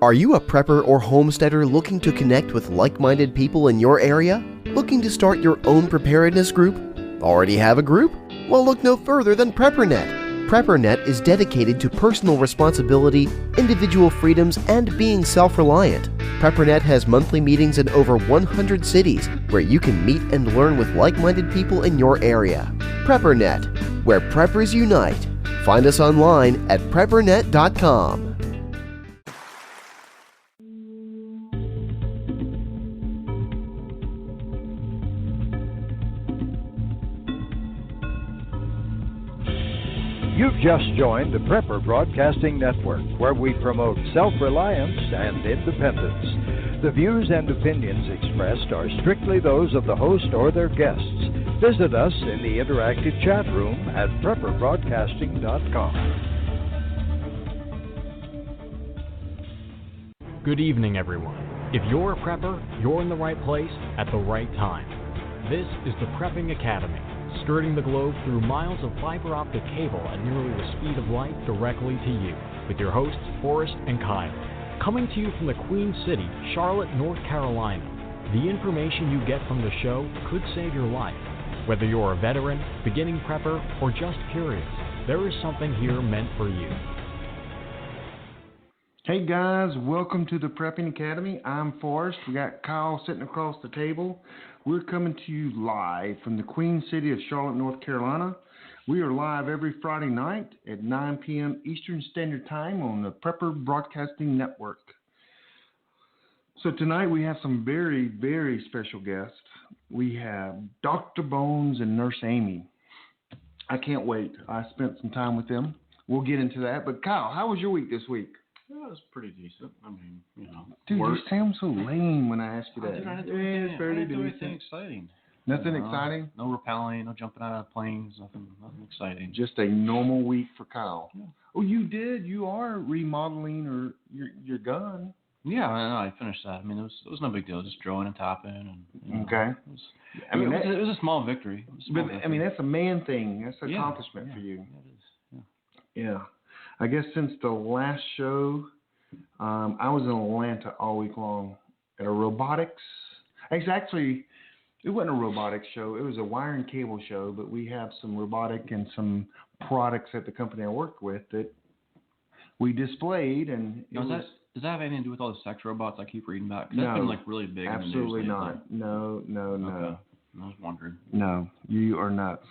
Are you a prepper or homesteader looking to connect with like-minded people in your area? Looking to start your own preparedness group? Already have a group? Well, look no further than PrepperNet. PrepperNet is dedicated to personal responsibility, individual freedoms, and being self-reliant. PrepperNet has monthly meetings in over 100 cities where you can meet and learn with like-minded people in your area. PrepperNet, where preppers unite. Find us online at preppernet.com. You've just joined the Prepper Broadcasting Network, where we promote self-reliance and independence. The views and opinions expressed are strictly those of the host or their guests. Visit us in the interactive chat room at prepperbroadcasting.com. Good evening, everyone. If you're a prepper, you're in the right place at the right time. This is the Prepping Academy, skirting the globe through miles of fiber optic cable at nearly the speed of light directly to you, with your hosts, Forrest and Kyle. Coming to you from the Queen City, Charlotte, North Carolina, the information you get from the show could save your life. Whether you're a veteran, beginning prepper, or just curious, there is something here meant for you. Hey guys, welcome to the Prepping Academy. I'm Forrest. We got Kyle sitting across the table. We're coming to you live from the Queen City of Charlotte, North Carolina. We are live every Friday night at 9 p.m. Eastern Standard Time on the Prepper Broadcasting Network. So tonight we have some very, very special guests. We have Dr. Bones and Nurse Amy. I can't wait. I spent some time with them. We'll get into that. But Kyle, how was your week this week? Well, it was pretty decent. I mean, you know. Dude, work. You sound so lame when I ask you that. I didn't do anything exciting. Nothing exciting? No rappelling, no jumping out of planes, nothing exciting. Just a normal week for Kyle. Yeah. Oh, you did? You are remodeling your gun. Yeah, I finished that. I mean, it was no big deal. Just drilling and tapping. And, okay. It was a small victory. I mean, that's a man thing. That's an accomplishment for you. Yeah, it is. Yeah. I guess since the last show, I was in Atlanta all week long at a robotics. Actually, it wasn't a robotics show. It was a wire and cable show, but we have some robotic and some products at the company I worked with that we displayed. And does that have anything to do with all the sex robots I keep reading about? No, that's been like really big. Absolutely in the news not. lately. No. Okay. I was wondering. No, you are nuts.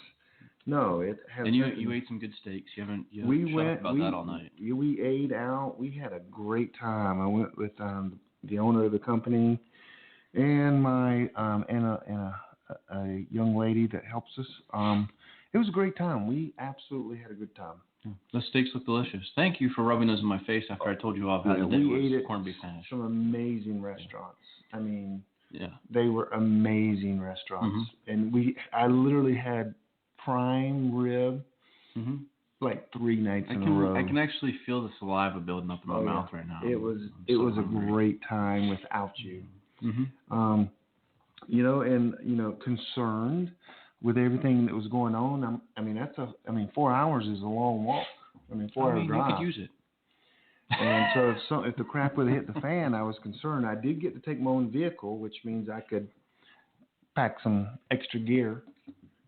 No, it has. And you ate some good steaks. You haven't shut up about that all night. We ate out. We had a great time. I went with the owner of the company and my a young lady that helps us. It was a great time. We absolutely had a good time. Those steaks look delicious. Thank you for rubbing those in my face after I told you all about we ate at corned beef hash. Some amazing restaurants. I mean, yeah, they were amazing restaurants, and I literally had prime rib like 3 nights in a row. I can actually feel the saliva building up in my mouth right now. It was a great time without you. Concerned with everything that was going on. 4 hours is a long walk. 4 hour drive. You could use it. And so if the crap would have hit the fan, I was concerned. I did get to take my own vehicle, which means I could pack some extra gear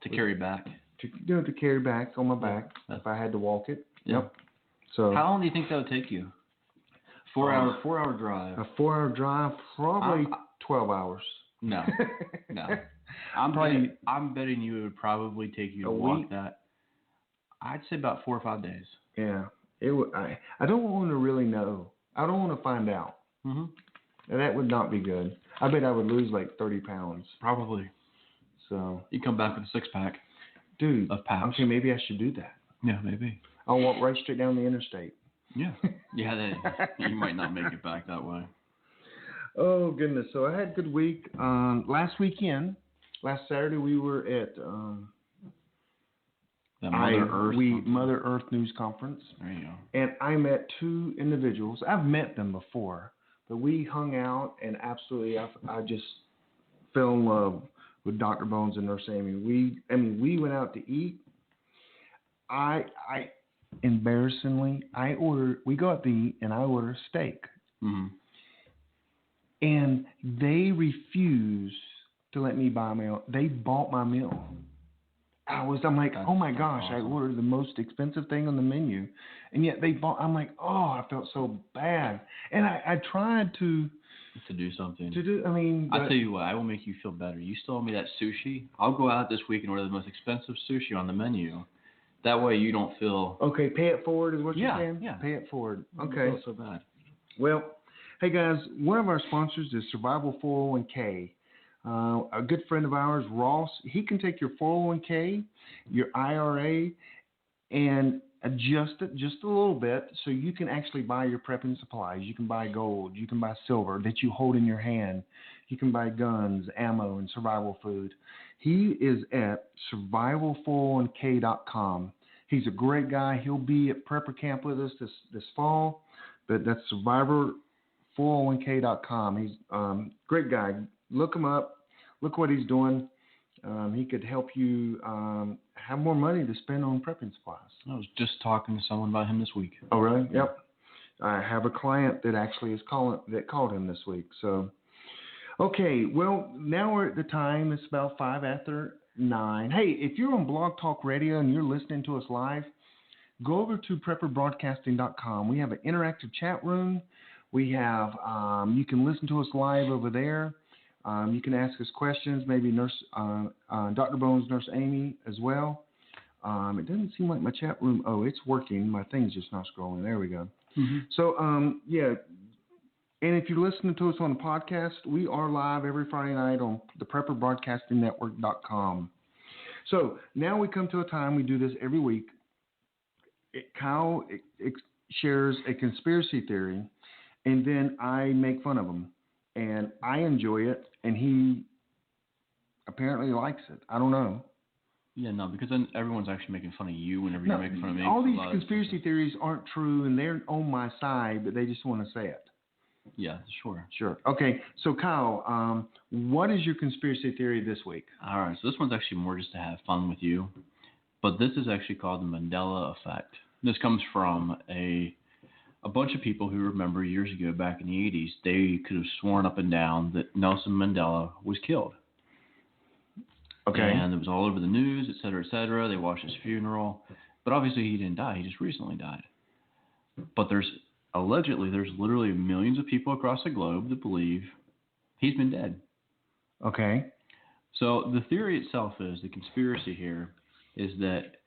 to carry back. To carry back on my back if I had to walk it. Yep. So how long do you think that would take you? 4 hour drive. A 4 hour drive, probably 12 hours. No. I'm betting you it would probably take you to walk that. I'd say about 4 or 5 days. Yeah. I don't want to really know. I don't want to find out. And that would not be good. I bet I would lose like 30 pounds. Probably. So you come back with a 6-pack. Dude, of pounds. Okay, maybe I should do that. Yeah, maybe. I'll walk right straight down the interstate. Yeah. Yeah, you might not make it back that way. Oh, goodness. So I had a good week. Last Saturday, we were at Mother Earth News Conference. There you go. And I met 2 individuals. I've met them before, but we hung out, and absolutely, I just fell in love with Dr. Bones and Nurse Amy. We went out to eat. embarrassingly, we go out to eat and I order steak. Mm-hmm. And they refuse to let me buy a meal. They bought my meal. I'm like, oh my gosh, awesome. I ordered the most expensive thing on the menu. And yet they bought, I'm like, oh, I felt so bad. And I tried to do something. I tell you what, I will make you feel better. You still owe me that sushi. I'll go out this week and order the most expensive sushi on the menu. That way you don't feel... Okay, pay it forward is what you're saying? Yeah. Pay it forward. Okay. Don't feel so bad. Well, hey guys, one of our sponsors is Survival 401k. A good friend of ours, Ross, he can take your 401k, your IRA, and adjust it just a little bit so you can actually buy your prepping supplies. You can buy gold. You can buy silver that you hold in your hand. You can buy guns, ammo, and survival food. He is at survival401k.com. He's a great guy. He'll be at Prepper Camp with us this fall, but that's survivor401k.com. He's a great guy. Look him up. Look what he's doing. He could help you have more money to spend on prepping supplies. I was just talking to someone about him this week. Oh, really? Yep. I have a client that actually called him this week. So, okay. Well, now we're at the time. It's about 5 after 9. Hey, if you're on Blog Talk Radio and you're listening to us live, go over to prepperbroadcasting.com. We have an interactive chat room. We have you can listen to us live over there. You can ask us questions, maybe Dr. Bones, Nurse Amy as well. It doesn't seem like my chat room. Oh, it's working. My thing's just not scrolling. There we go. Mm-hmm. So, yeah. And if you're listening to us on the podcast, we are live every Friday night on the PrepperBroadcastingNetwork.com. So now we come to a time, we do this every week. Kyle shares a conspiracy theory, and then I make fun of him. And I enjoy it, and he apparently likes it. I don't know. Yeah, no, because then everyone's actually making fun of you whenever you're making fun of me. All these conspiracy theories aren't true, and they're on my side, but they just want to say it. Yeah, sure. Sure. Okay, so Kyle, what is your conspiracy theory this week? All right, so this one's actually more just to have fun with you, but this is actually called the Mandela Effect. This comes from a bunch of people who remember years ago, back in the 80s, they could have sworn up and down that Nelson Mandela was killed. Okay. And it was all over the news, et cetera, et cetera. They watched his funeral. But obviously he didn't die. He just recently died. But there's literally millions of people across the globe that believe he's been dead. Okay. So the theory itself is, the conspiracy here, is that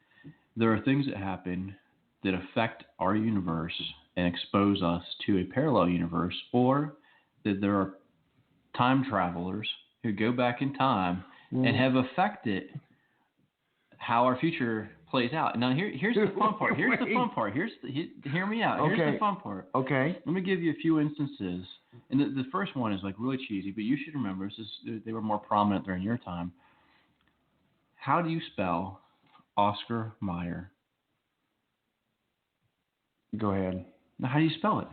there are things that happen that affect our universe and expose us to a parallel universe, or that there are time travelers who go back in time and have affected how our future plays out. Now, here's the fun part. Hear me out. Okay. Here's the fun part. Okay. Let me give you a few instances. And the first one is like really cheesy, but you should remember, they were more prominent during your time. How do you spell Oscar Mayer? Go ahead. Now, how do you spell it?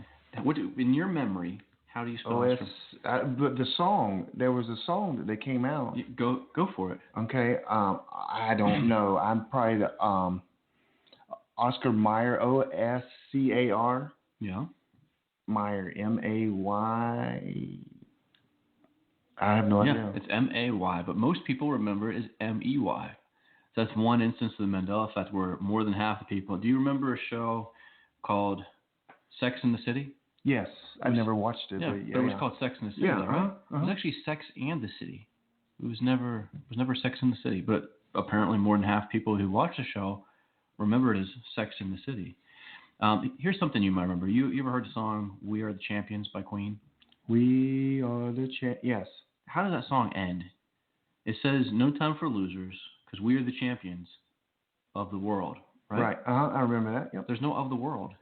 In your memory, how do you spell it? But the song, there was a song that they came out. Go for it. Okay. I don't know. I'm probably the Oscar Mayer, Oscar. Yeah. Mayer, May. I have no idea. Yeah, it's May, but most people remember it as Mey. So that's one instance of the Mandela Effect where more than half the people. Do you remember a show called Sex and the City? Yes, I never watched it. Yeah, but it was called Sex and the City, right? It was actually Sex and the City. It was never Sex and the City, but apparently more than half people who watched the show remember it as Sex and the City. Here's something you might remember. You ever heard the song "We Are the Champions" by Queen? We are the Yes. How does that song end? It says, "No time for losers, because we are the champions of the world." Right. Right. I remember that. Yep. There's no "of the world."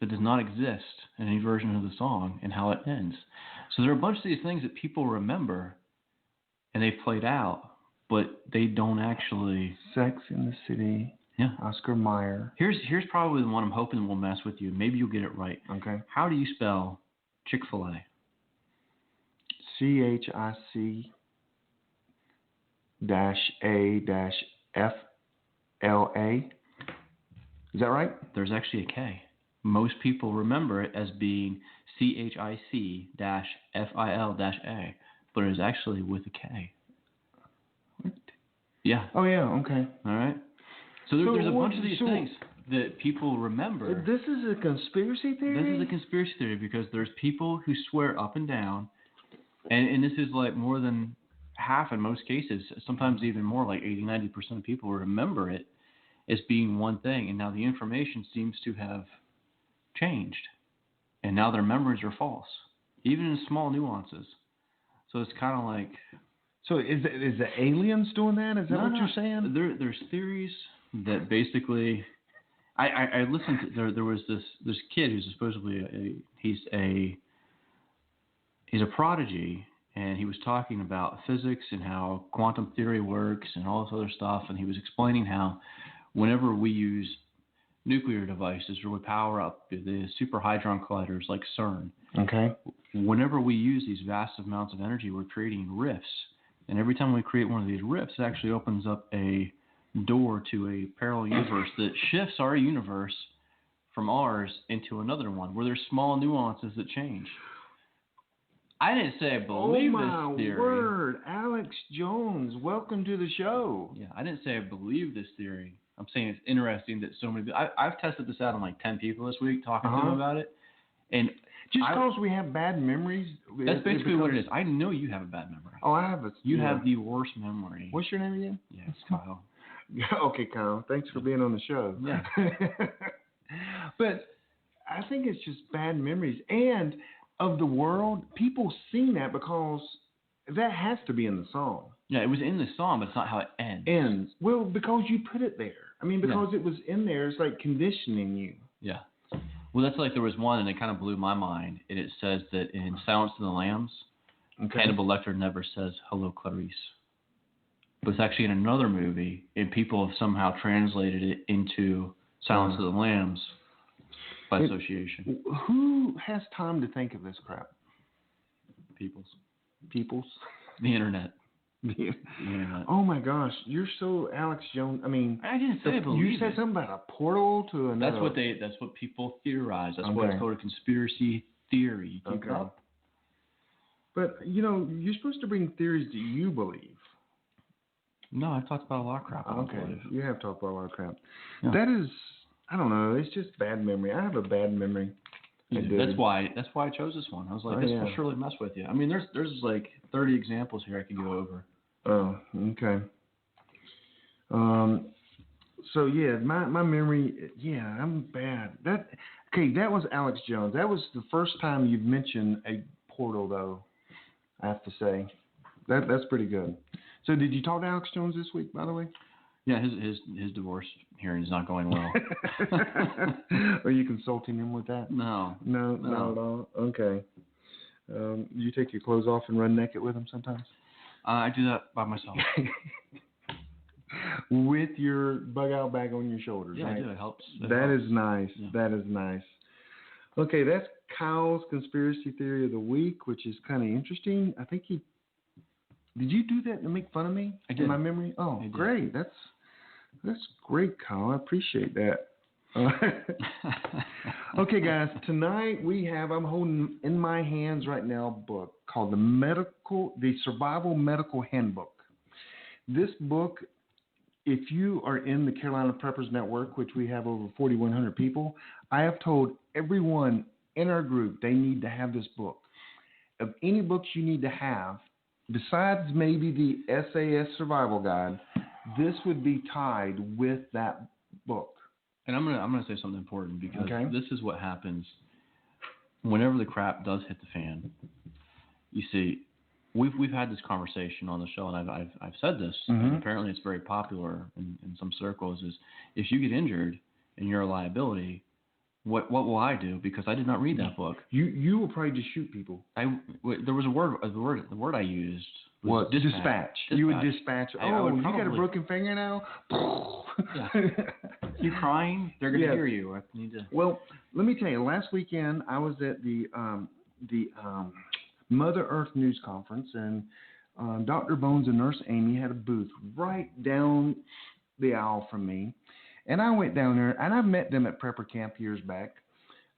That does not exist in any version of the song and how it ends. So there are a bunch of these things that people remember and they've played out, but they don't actually. Sex in the City. Yeah. Oscar Mayer. Here's probably the one I'm hoping will mess with you. Maybe you'll get it right. Okay. How do you spell Chick-fil-A? CHIC-A-FLA. Is that right? There's actually a K. Most people remember it as being CHIC-FIL-A, but it is actually with a K. What? Yeah. Oh, yeah, okay. All right. So there's a bunch of these things that people remember. This is a conspiracy theory? This is a conspiracy theory because there's people who swear up and down, and this is like more than half in most cases, sometimes even more, like 80-90% of people remember it as being one thing, and now the information seems to have changed, and now their memories are false, even in small nuances. So it's kind of like... So is the aliens doing that? Is that what you're saying? There's theories that basically... I listened to... There was this kid who's supposedly he's a prodigy, and he was talking about physics and how quantum theory works and all this other stuff, and he was explaining how whenever we use nuclear devices or we power up the super hadron colliders like CERN, okay, whenever we use these vast amounts of energy, we're creating rifts, and every time we create one of these rifts, it actually opens up a door to a parallel universe that shifts our universe from ours into another one, where there's small nuances that change. I didn't say I believe this theory. Oh, my word. Alex Jones, welcome to the show. Yeah, I didn't say I believe this theory. I'm saying it's interesting that so many... I've tested this out on like 10 people this week, talking to them about it. And just because we have bad memories? That's basically what it is. I know you have a bad memory. Oh, I have a... You have the worst memory. What's your name again? Yes, Kyle. Okay, Kyle. Thanks for being on the show. Yeah. But I think it's just bad memories. And of the world, people sing that because that has to be in the song. Yeah, it was in the song, but it's not how it ends. Well, because you put it there. I mean, because it was in there, it's like conditioning you. Yeah. Well, that's like there was one, and it kind of blew my mind. And it says that in Silence of the Lambs, Hannibal Lecter never says, "Hello, Clarice." But it's actually in another movie, and people have somehow translated it into Silence of the Lambs by association. Who has time to think of this crap? Peoples. The internet. Oh my gosh, you're so Alex Jones. I mean, I didn't say believe you said something about a portal to another. That's what people theorize. That's why it's called a conspiracy theory. You keep it up. But you're supposed to bring theories that you believe. No, I've talked about a lot of crap. You have talked about a lot of crap. Yeah. That is, I don't know. It's just bad memory. I have a bad memory. That's why I chose this one. I was like, this will surely mess with you. I mean, there's like 30 examples here I could go over. Oh, okay. So yeah, my memory, I'm bad. That was Alex Jones. That was the first time you've mentioned a portal, though. I have to say, that's pretty good. So did you talk to Alex Jones this week, by the way? Yeah, his divorce hearing is not going well. Are you consulting him with that? No, not at all. Okay. You take your clothes off and run naked with him sometimes? I do that by myself. With your bug-out bag on your shoulders, yeah, right? I do. It helps. That is nice. Yeah. That is nice. Okay, that's Kyle's conspiracy theory of the week, which is kind of interesting. I think did you do that to make fun of me? I did. In my memory? Oh, great. That's great, Kyle. I appreciate that. Okay, guys. Tonight I'm holding in my hands right now a book called the Survival Medical Handbook. This book, if you are in the Carolina Preppers Network, which we have over 4,100 people, I have told everyone in our group they need to have this book. Of any books you need to have, besides maybe the SAS Survival Guide, this would be tied with that book. And I'm gonna say something important because this is what happens whenever the crap does hit the fan. You see, we've had this conversation on the show, and I've said this, and apparently it's very popular in some circles. Is if you get injured and you're a liability, what will I do? Because I did not read that book. You will probably just shoot people. There was the word I used. What? Dispatch. You would dispatch. You got a broken fingernail? Yeah. You crying? They're going to hear you. I need to. Well, let me tell you. Last weekend, I was at the Mother Earth News Conference, and Dr. Bones and Nurse Amy had a booth right down the aisle from me. And I went down there, and I met them at Prepper Camp years back.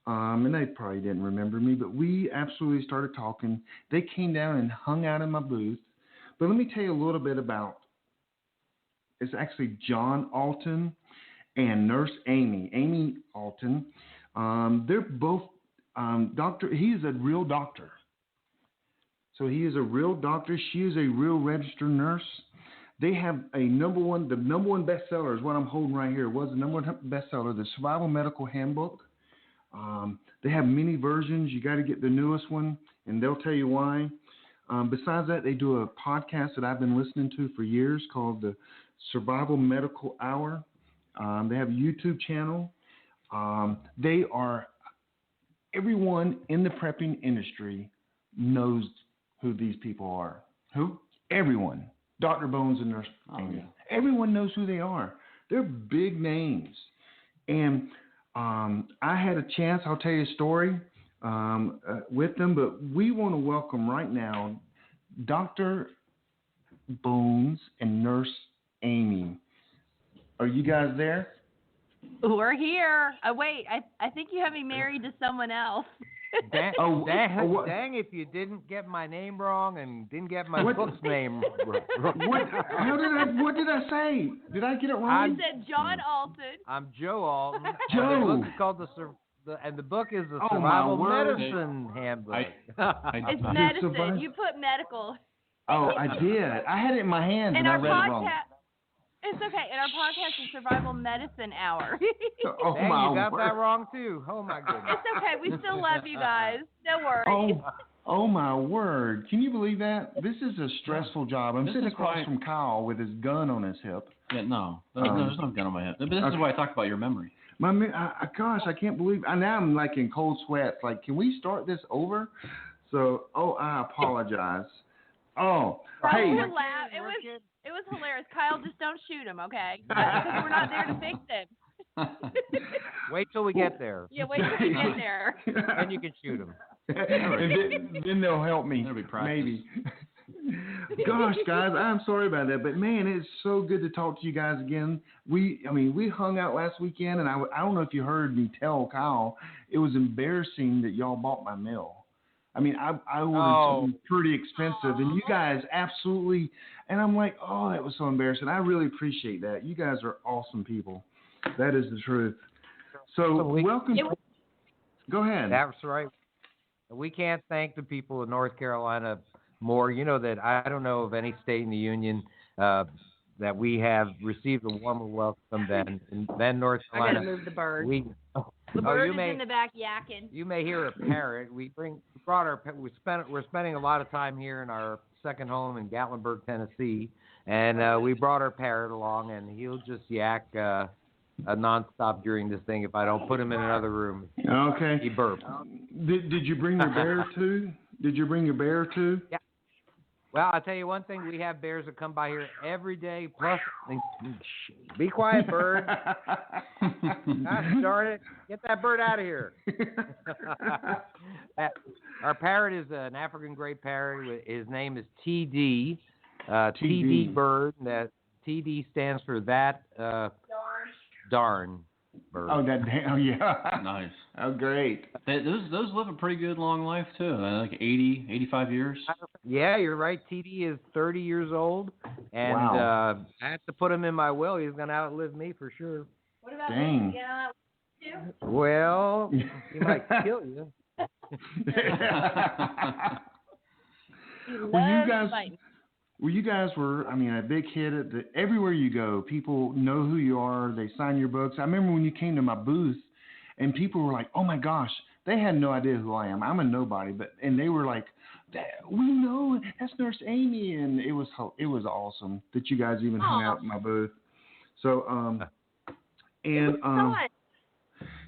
And they probably didn't remember me, but we absolutely started talking. They came down and hung out in my booth. But let me tell you a little bit about, it's actually John Alton and Nurse Amy Alton. They're both doctor. He is a real doctor. So he is a real doctor. She is a real registered nurse. They have the number one bestseller is what I'm holding right here. It was the number one bestseller, the Survival Medical Handbook. They have many versions. You got to get the newest one, and they'll tell you why. Besides that, they do a podcast that I've been listening to for years called the Survival Medical Hour. They have a YouTube channel. Everyone in the prepping industry knows who these people are. Who? Everyone. Dr. Bones and Nurse Amy. Yeah. Everyone knows who they are. They're big names. And I had a chance, I'll tell you a story with them, but we want to welcome right now Dr. Bones and Nurse Amy. Are you guys there? We're here. Oh, wait, I think you have me married to someone else. Dang if you didn't get my name wrong and didn't get my book's name wrong. What did I say? Did I get it wrong? You said John Alton. I'm Joe Alton. Joe. The book is called the book is the Survival Medicine Handbook. It's medicine. You put medical. Oh, I did. I had it in my hand and I read it wrong. It's okay. And our podcast is Survival Medicine Hour. You got that wrong too. Oh my goodness. It's okay. We still love you guys. No worries. Oh my word. Can you believe that? This is a stressful job. I'm sitting across from Kyle with his gun on his hip. Yeah, no. There's no gun on my hip. But this is why I talked about your memory. Gosh, I can't believe. Now I'm like in cold sweats. Like, can we start this over? So, I apologize. Oh, hey. It was hilarious. Kyle, just don't shoot him, okay? Because we're not there to fix him. Wait till we get there. Yeah, wait till we get there. Then you can shoot him. And then they'll help me. That'll be practice. Maybe. Gosh, guys, I'm sorry about that, but man, it's so good to talk to you guys again. We hung out last weekend, and I don't know if you heard me tell Kyle, it was embarrassing that y'all bought my mail. I mean, I ordered something pretty expensive, and you guys absolutely, and I'm like, oh, that was so embarrassing. I really appreciate that. You guys are awesome people. That is the truth. So welcome. Go ahead. That's right. We can't thank the people of North Carolina more. You know that I don't know of any state in the Union that we have received a warmer welcome than North Carolina. I gotta move the bird. The bird is in the back yakking. You may hear a parrot. We're spending a lot of time here in our second home in Gatlinburg, Tennessee, and we brought our parrot along, and he'll just yak nonstop during this thing if I don't put him in another room. Okay. He burps. Did you bring your bear too? Yeah. Well, I'll tell you one thing. We have bears that come by here every day. Plus, be quiet, bird. Gosh darn it. Get that bird out of here. Our parrot is an African gray parrot. His name is TD. TD bird. That TD stands for that darn bird. Oh, that damn, yeah. Nice. Oh, great. Those live a pretty good long life, too. Like 80, 85 years. Yeah, you're right. TD is 30 years old. And wow. I have to put him in my will. He's going to outlive me for sure. What about Dang. me? Yeah, too? Well, he might kill you. You guys were, a big hit everywhere you go. People know who you are. They sign your books. I remember when you came to my booth, and people were like, "Oh my gosh," they had no idea who I am. I'm a nobody, and they were like, "We know that's Nurse Amy," and it was awesome that you guys even hung out in my booth. So, it was fun.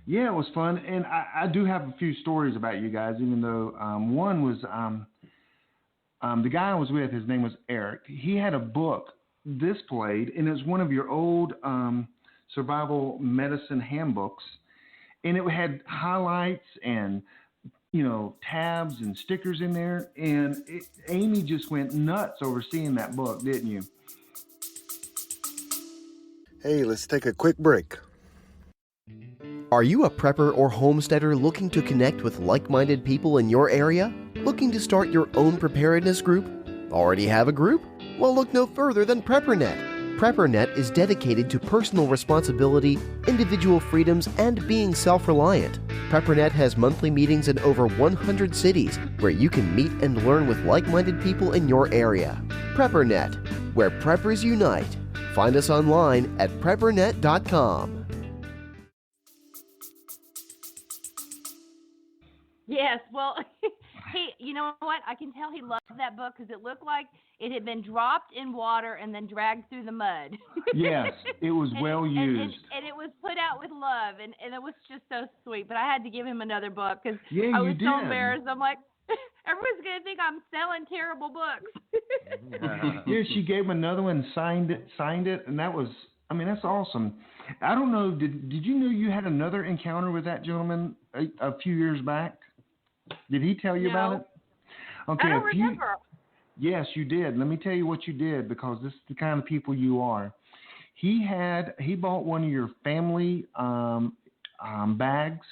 Yeah, it was fun, and I do have a few stories about you guys. Even though one was. The guy I was with, his name was Eric. He had a book displayed, and it was one of your old survival medicine handbooks, and it had highlights and tabs and stickers in there. And Amy just went nuts over seeing that book, didn't you? Hey, let's take a quick break. Are you a prepper or homesteader looking to connect with like-minded people in your area? Looking to start your own preparedness group? Already have a group? Well, look no further than PrepperNet. PrepperNet is dedicated to personal responsibility, individual freedoms, and being self-reliant. PrepperNet has monthly meetings in over 100 cities where you can meet and learn with like-minded people in your area. PrepperNet, where preppers unite. Find us online at preppernet.com. Yes, well, you know what? I can tell he loved that book because it looked like it had been dropped in water and then dragged through the mud. Yes, it was well used. And it was put out with love, and it was just so sweet. But I had to give him another book because Yeah, I was you so did. embarrassed. I'm like, everyone's going to think I'm selling terrible books. Yeah, she gave him another one, signed it, and that was, I mean, that's awesome. I don't know, did you know you had another encounter with that gentleman a few years back? Did he tell you about it? Okay, I don't remember. Yes, you did. Let me tell you what you did, because this is the kind of people you are. He bought one of your family bags.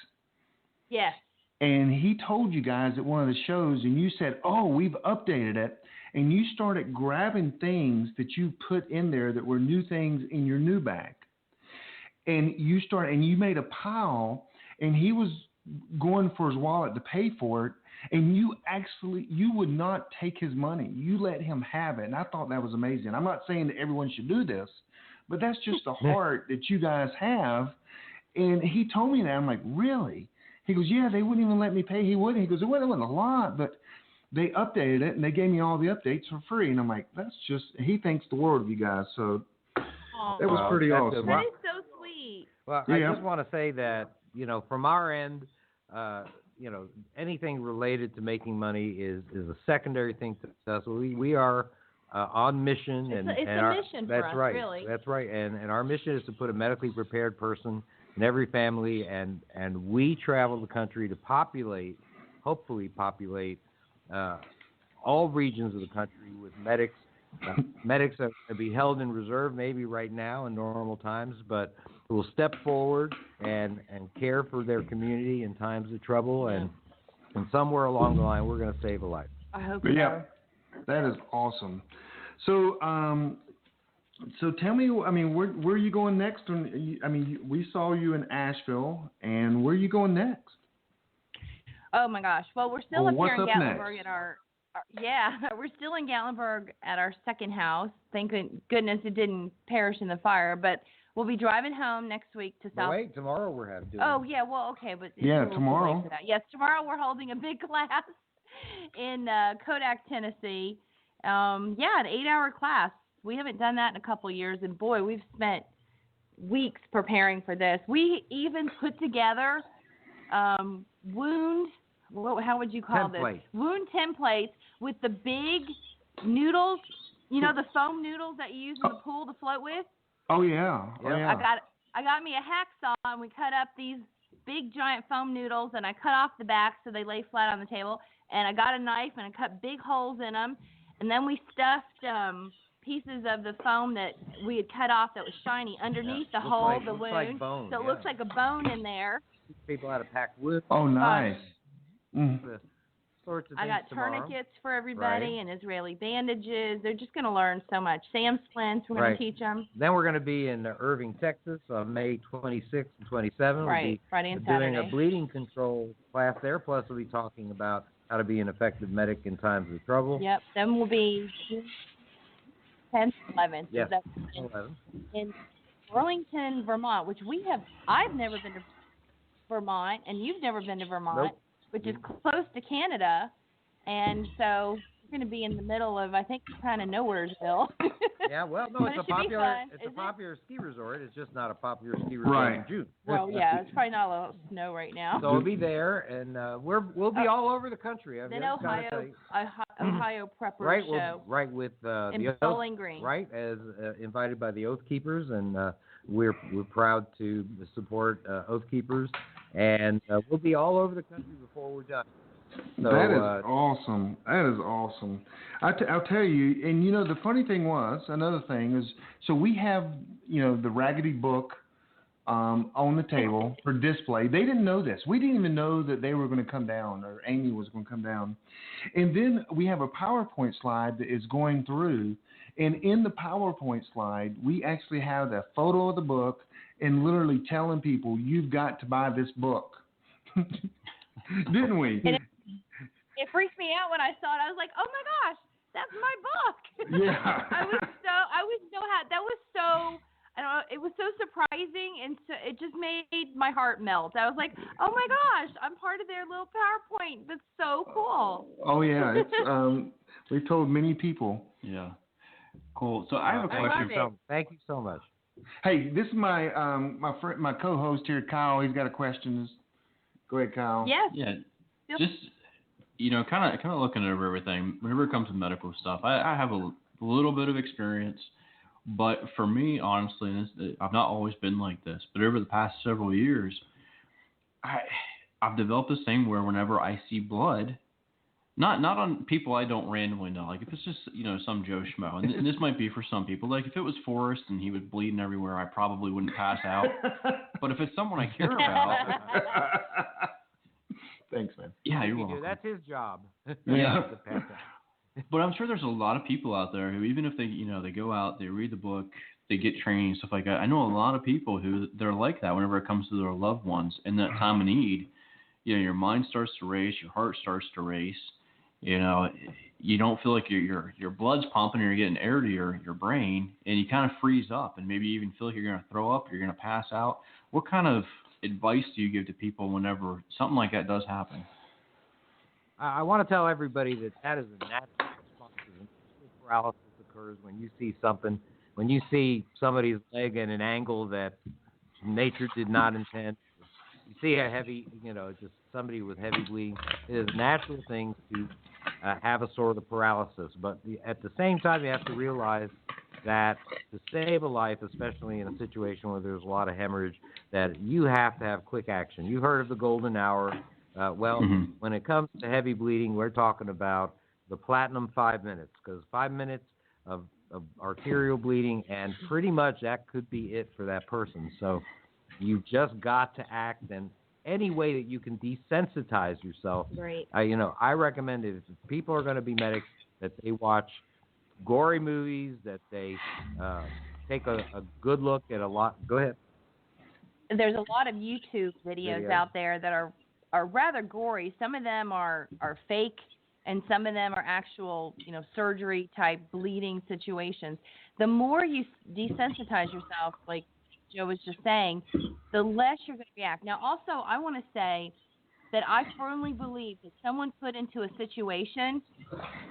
Yes. And he told you guys at one of the shows, and you said, "Oh, we've updated it." And you started grabbing things that you put in there that were new things in your new bag. And you made a pile, and he was going for his wallet to pay for it, and you would not take his money. You let him have it, and I thought that was amazing. I'm not saying that everyone should do this, but that's just the heart that you guys have. And he told me that. I'm like, really? He goes, yeah, they wouldn't even let me pay. He wouldn't. He goes, it wasn't a lot, but they updated it, and they gave me all the updates for free. And I'm like, he thinks the world of you guys. So it was pretty awesome. That is so sweet. Well, I just want to say that, from our end, anything related to making money is a secondary thing to us. We are on mission. It's a mission for us, really. That's right. And our mission is to put a medically prepared person in every family, and we travel the country to hopefully populate all regions of the country with medics. Medics are going to be held in reserve maybe right now in normal times, but will step forward and care for their community in times of trouble, and somewhere along the line we're going to save a life. I hope so. Yeah, that is awesome. So, so tell me, I mean, where are you going next? We saw you in Asheville, and where are you going next? Oh my gosh! Well, we're still up here in Gatlinburg next? at our we're still in Gatlinburg at our second house. Thank goodness it didn't perish in the fire, but we'll be driving home next week to South. Wait, tomorrow we're having. Oh yeah, well okay, but it's yeah, a little tomorrow. too late for that. Yes, tomorrow we're holding a big class in Kodak, Tennessee. An 8-hour class. We haven't done that in a couple of years, and boy, we've spent weeks preparing for this. We even put together how would you call this? Wound templates with the big noodles, the foam noodles that you use in the pool to float with. Oh yeah. I got me a hacksaw, and we cut up these big giant foam noodles, and I cut off the back so they lay flat on the table, and I got a knife and I cut big holes in them, and then we stuffed pieces of the foam that we had cut off that was shiny underneath the hole of the wound, like bone, so it looks like a bone in there. People how to pack wood. Oh, nice. Sorts of I got tomorrow. tourniquets for everybody, Right. and Israeli bandages. They're just going to learn so much. Sam splints, we're going to teach them. Then we're going to be in Irving, Texas on May 26th and 27th. Right, we'll be Friday and doing Saturday. a bleeding control class there. Plus, we'll be talking about how to be an effective medic in times of trouble. Yep. Then we'll be 10th, 11th. Yes. In Burlington, Vermont, which I've never been to Vermont, and you've never been to Vermont, Nope. which is close to Canada. And so we're going to be in the middle of, I think, kind of Nowheresville. Yeah, well, no, But it's it a should be popular, fun, it's a isn't it? popular ski resort. It's just not a popular ski resort Right. in June. Well, yeah, it's probably not a lot of snow right now. So we'll be there, and we'll be all over the country. Then I've gotta tell Ohio you. Prepper Right, Show right with in the Oath, Bowling Green. right, as invited by the Oath Keepers, and we're proud to support Oath Keepers, and we'll be all over the country before we're done. So, that is awesome. That is awesome. I'll tell you, and the funny thing was, another thing is, so we have, the Raggedy Book on the table for display. They didn't know this. We didn't even know that they were going to come down, or Amy was going to come down. And then we have a PowerPoint slide that is going through. And in the PowerPoint slide, we actually have a photo of the book and literally telling people, you've got to buy this book. Didn't we? It freaked me out when I saw it. I was like, oh my gosh, that's my book. Yeah. I was so happy. That was so, I don't know, it was so surprising, and so it just made my heart melt. I was like, oh my gosh, I'm part of their little PowerPoint. That's so cool. Oh yeah, it's we've told many people. Yeah. Cool. So I have a question. Thank you so much. Hey, this is my my co-host here, Kyle. He's got a question. Go ahead, Kyle. Yes. Yeah. Just kind of looking over everything. Whenever it comes to medical stuff, I have a little bit of experience, but for me, honestly, I've not always been like this. But over the past several years, I've developed this thing where whenever I see blood, not on people I don't randomly know, like if it's just some Joe Schmo, and this might be for some people. Like if it was Forrest and he was bleeding everywhere, I probably wouldn't pass out. But if it's someone I care about. Thanks, man. Yeah, you're welcome. That's his job. Yeah. But I'm sure there's a lot of people out there who, even if they, they go out, they read the book, they get training, stuff like that. I know a lot of people who they're like that whenever it comes to their loved ones in that time of need. Your mind starts to race, your heart starts to race. You don't feel like your blood's pumping, or you're getting air to your brain, and you kind of freeze up, and maybe even feel like you're going to throw up, you're going to pass out. What kind of advice do you give to people whenever something like that does happen? I want to tell everybody that is a natural response. Paralysis occurs when you see something, when you see somebody's leg at an angle that nature did not intend. You see a heavy, just somebody with heavy bleeding. It is a natural thing to have a sort of paralysis. But at the same time, you have to realize that to save a life, especially in a situation where there's a lot of hemorrhage, that you have to have quick action. You heard of the golden hour. When it comes to heavy bleeding, we're talking about the platinum 5 minutes, because 5 minutes of arterial bleeding, and pretty much that could be it for that person. So you've just got to act, and any way that you can desensitize yourself. Right. I recommend if people are going to be medics, that they watch gory movies, that they take a good look at a lot. Go ahead. There's a lot of YouTube videos out there that are rather gory. Some of them are fake, and some of them are actual, surgery type bleeding situations. The more you desensitize yourself, like Joe was just saying, the less you're going to react. Now, also, I want to say that I firmly believe that someone put into a situation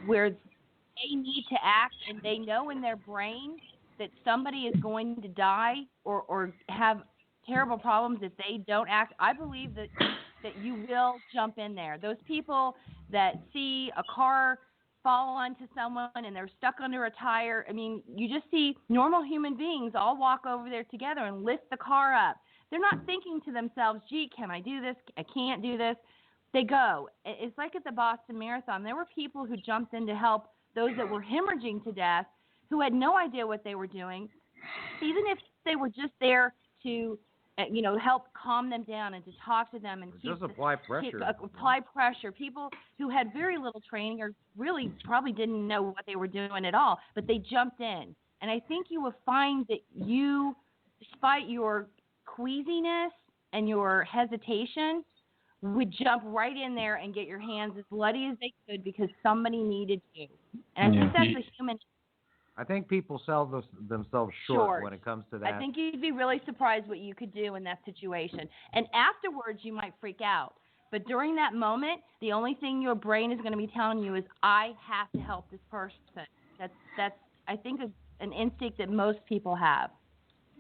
where they need to act, and they know in their brain that somebody is going to die or have terrible problems if they don't act. I believe that you will jump in there. Those people that see a car fall onto someone and they're stuck under a tire, you just see normal human beings all walk over there together and lift the car up. They're not thinking to themselves, gee, can I do this? I can't do this. They go. It's like at the Boston Marathon. There were people who jumped in to help those that were hemorrhaging to death, who had no idea what they were doing, even if they were just there to help calm them down and to talk to them and just apply pressure. Apply pressure. People who had very little training or really probably didn't know what they were doing at all, but they jumped in. And I think you will find that you, despite your queasiness and your hesitation, would jump right in there and get your hands as bloody as they could because somebody needed you. And I think that's a human. I think people sell themselves short when it comes to that. I think you'd be really surprised what you could do in that situation. And afterwards, you might freak out. But during that moment, the only thing your brain is going to be telling you is, I have to help this person. That's I think, an instinct that most people have.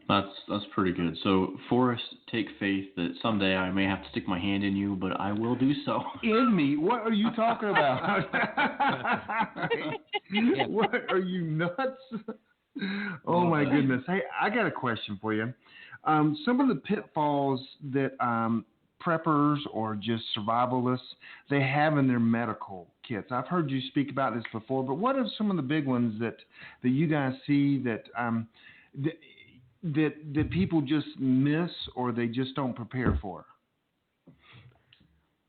That's pretty good. So, Forrest, take faith that someday I may have to stick my hand in you, but I will do so. In me? What are you talking about? What, are you nuts? Oh my goodness. Hey, I got a question for you. Some of the pitfalls that preppers or just survivalists, they have in their medical kits. I've heard you speak about this before, but what are some of the big ones that you guys see that that people just miss or they just don't prepare for?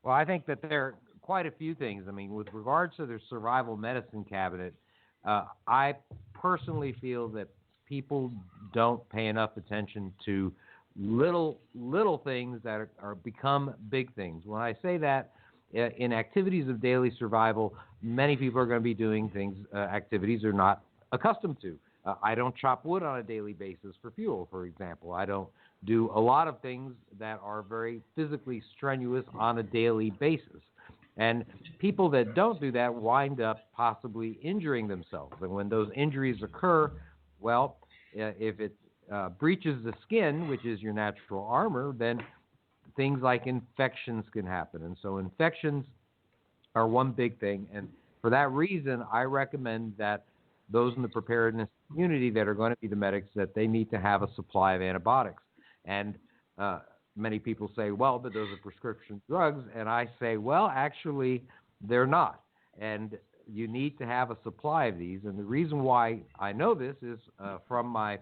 Well, I think that there are quite a few things. I mean, with regards to the survival medicine cabinet, I personally feel that people don't pay enough attention to little things that are become big things. When I say that, in activities of daily survival, many people are going to be doing things, activities they're not accustomed to. I don't chop wood on a daily basis for fuel, for example. I don't do a lot of things that are very physically strenuous on a daily basis. And people that don't do that wind up possibly injuring themselves. And when those injuries occur, well, if it breaches the skin, which is your natural armor, then things like infections can happen. And so infections are one big thing. And for that reason, I recommend that those in the preparedness community that are going to be the medics, that they need to have a supply of antibiotics. And many people say, well, but those are prescription drugs. And I say, well, actually, they're not. And you need to have a supply of these. And the reason why I know this is from my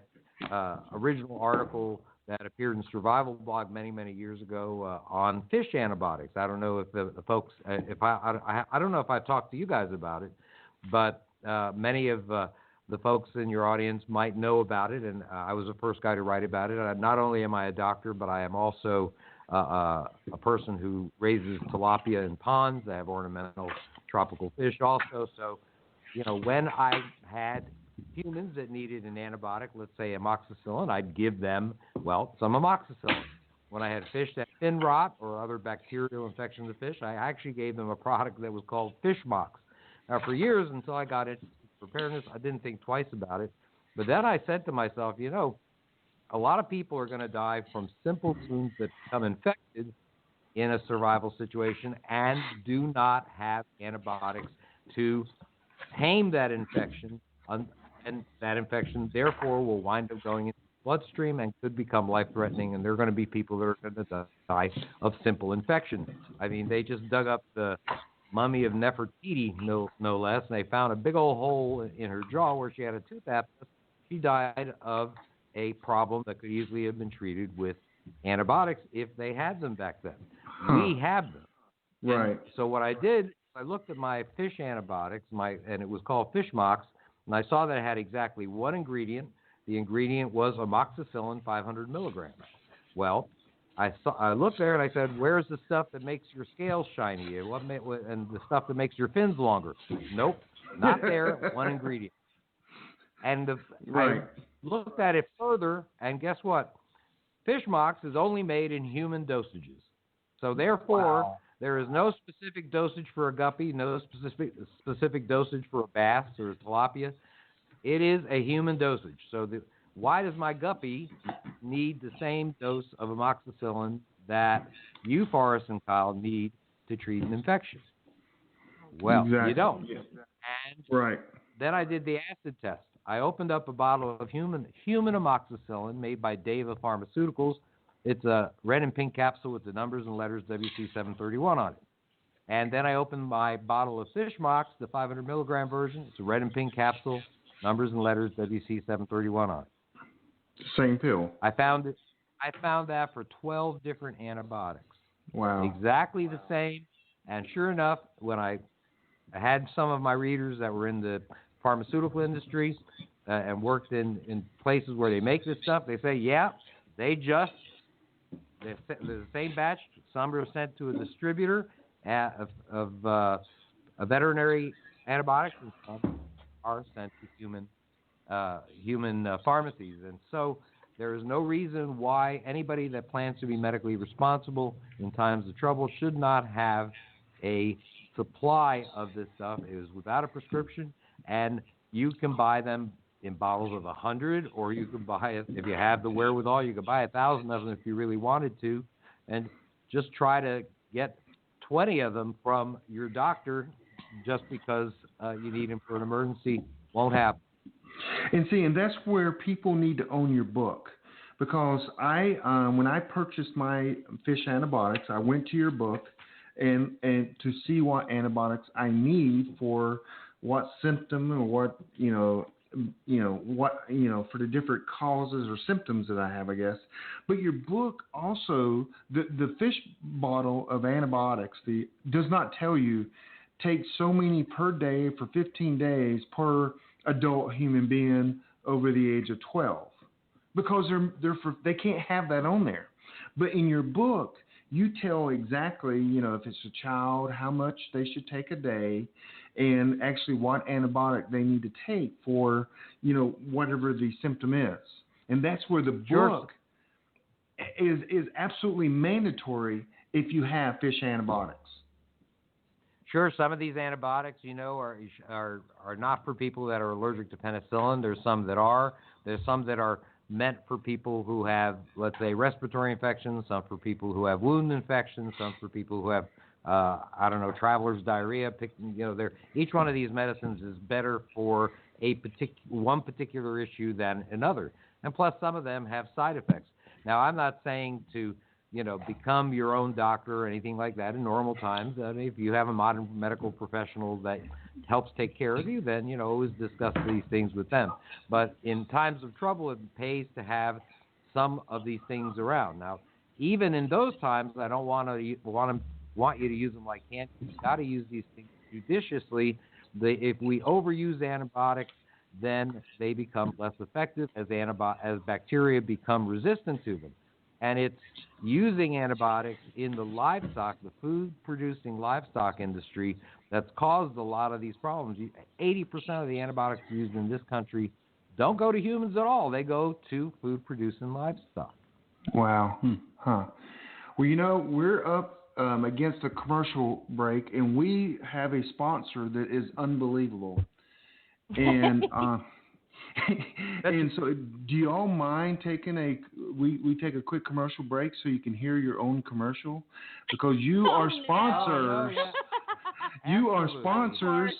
original article that appeared in Survival Blog many years ago on fish antibiotics. I don't know if the folks, I don't know if I've talked to you guys about it, but many of the folks in your audience might know about it, and I was the first guy to write about it. Not only am I a doctor, but I am also a person who raises tilapia in ponds. I have ornamental tropical fish also. So, when I had humans that needed an antibiotic, let's say amoxicillin, I'd give them, some amoxicillin. When I had fish that had fin rot or other bacterial infections of fish, I actually gave them a product that was called FishMox. Now, for years, until I got into preparedness, I didn't think twice about it. But then I said to myself, a lot of people are going to die from simple wounds that become infected in a survival situation and do not have antibiotics to tame that infection. And that infection, therefore, will wind up going into the bloodstream and could become life-threatening. And there are going to be people that are going to die of simple infections. I mean, they just dug up the mummy of Nefertiti, no less, and they found a big old hole in her jaw where she had a tooth abscess. She died of a problem that could easily have been treated with antibiotics if they had them back then. We have them. Right. And so what I did, I looked at my fish antibiotics, and it was called FishMox, and I saw that it had exactly one ingredient. The ingredient was amoxicillin 500 milligrams. Well, I looked there and I said, where's the stuff that makes your scales shiny and the stuff that makes your fins longer? Nope, not there, one ingredient. And I looked at it further, and guess what? FishMox is only made in human dosages. So therefore, there is no specific dosage for a guppy, no specific dosage for a bass or a tilapia. It is a human dosage. So why does my guppy need the same dose of amoxicillin that you, Forrest and Kyle, need to treat an infection? Well, exactly. You don't. And then I did the acid test. I opened up a bottle of human amoxicillin made by Deva Pharmaceuticals. It's a red and pink capsule with the numbers and letters WC731 on it. And then I opened my bottle of FishMox, the 500 milligram version. It's a red and pink capsule, numbers and letters WC731 on it. Same pill. I found that for 12 different antibiotics. Wow. Exactly the same. And sure enough, when I had some of my readers that were in the pharmaceutical industry and worked in places where they make this stuff, they say, yeah, the same batch. Some are sent to a distributor of a veterinary antibiotics, and some are sent to human pharmacies. And so there is no reason why anybody that plans to be medically responsible in times of trouble should not have a supply of this stuff. It is without a prescription, and you can buy them in bottles of 100, or you can buy it, if you have the wherewithal, you can buy 1,000 of them if you really wanted to, and just try to get 20 of them from your doctor just because you need them for an emergency. Won't happen. And that's where people need to own your book, because when I purchased my fish antibiotics, I went to your book and to see what antibiotics I need for what symptom or what for the different causes or symptoms that I have, I guess. But your book also, the fish bottle of antibiotics, does not tell you take so many per day for 15 days per adult human being over the age of 12, because they can't have that on there. But in your book, you tell exactly, if it's a child, how much they should take a day, and actually what antibiotic they need to take for, whatever the symptom is. And that's where the book is absolutely mandatory if you have fish antibiotics. Sure, some of these antibiotics, are not for people that are allergic to penicillin. There's some that are. There's some that are meant for people who have, let's say, respiratory infections, some for people who have wound infections, some for people who have, traveler's diarrhea. Each one of these medicines is better for one particular issue than another. And plus, some of them have side effects. Now, I'm not saying to become your own doctor or anything like that in normal times. If you have a modern medical professional that helps take care of you, then, always discuss these things with them. But in times of trouble, it pays to have some of these things around. Now, even in those times, I don't want you to use them like candy. You've got to use these things judiciously. If we overuse antibiotics, then they become less effective as bacteria become resistant to them. And it's using antibiotics in the food-producing livestock industry that's caused a lot of these problems. 80% of the antibiotics used in this country don't go to humans at all. They go to food-producing livestock. Wow. Huh. Well, we're up against a commercial break, and we have a sponsor that is unbelievable. And and so, do you all mind taking we take a quick commercial break so you can hear your own commercial? Because you are sponsors. You are sponsors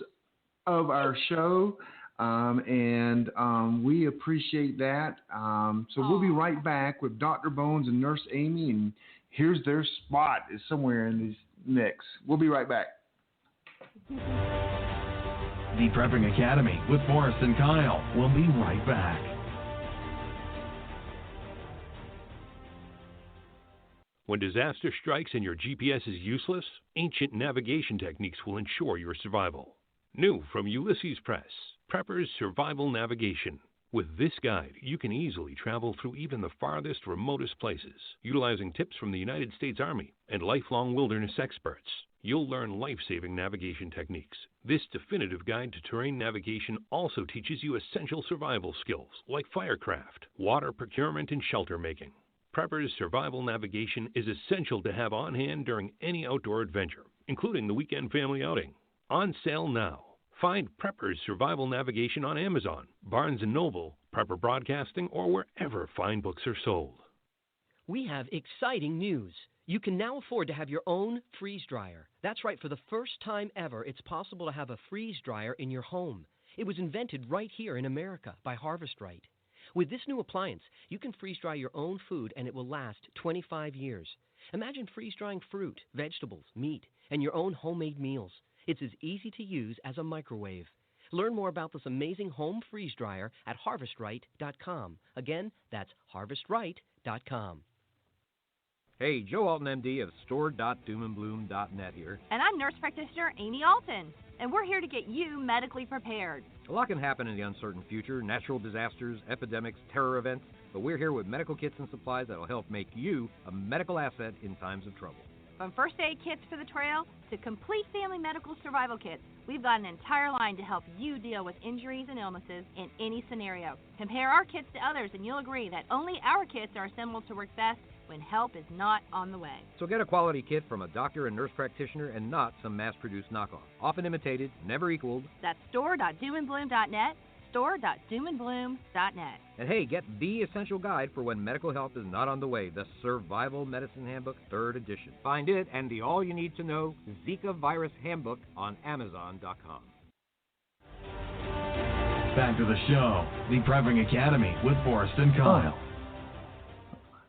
of our show, and we appreciate that. So we'll be right back with Dr. Bones and Nurse Amy, and here's their spot is somewhere in this mix. We'll be right back. The Prepping Academy with Forrest and Kyle. We'll be right back. When disaster strikes and your GPS is useless, ancient navigation techniques will ensure your survival. New from Ulysses Press, Prepper's Survival Navigation. With this guide, you can easily travel through even the farthest, remotest places, utilizing tips from the United States Army and lifelong wilderness experts. You'll learn life-saving navigation techniques. This definitive guide to terrain navigation also teaches you essential survival skills like firecraft, water procurement, and shelter making. Prepper's Survival Navigation is essential to have on hand during any outdoor adventure, including the weekend family outing. On sale now. Find Prepper's Survival Navigation on Amazon, Barnes & Noble, Prepper Broadcasting, or wherever fine books are sold. We have exciting news. You can now afford to have your own freeze dryer. That's right, for the first time ever, it's possible to have a freeze dryer in your home. It was invented right here in America by Harvest Right. With this new appliance, you can freeze dry your own food and it will last 25 years. Imagine freeze drying fruit, vegetables, meat, and your own homemade meals. It's as easy to use as a microwave. Learn more about this amazing home freeze dryer at harvestright.com. Again, that's harvestright.com. Hey, Joe Alton, MD of store.doomandbloom.net here. And I'm nurse practitioner Amy Alton, and we're here to get you medically prepared. A lot can happen in the uncertain future, natural disasters, epidemics, terror events, but we're here with medical kits and supplies that will help make you a medical asset in times of trouble. From first aid kits for the trail to complete family medical survival kits, we've got an entire line to help you deal with injuries and illnesses in any scenario. Compare our kits to others and you'll agree that only our kits are assembled to work best when help is not on the way. So get a quality kit from a doctor and nurse practitioner and not some mass-produced knockoff. Often imitated, never equaled. That's store.doomandbloom.net, store.doomandbloom.net. And hey, get the essential guide for when medical help is not on the way, the Survival Medicine Handbook 3rd edition. Find it and the all-you-need-to-know Zika Virus Handbook on Amazon.com. Back to the show, the Prepping Academy with Forrest and Kyle.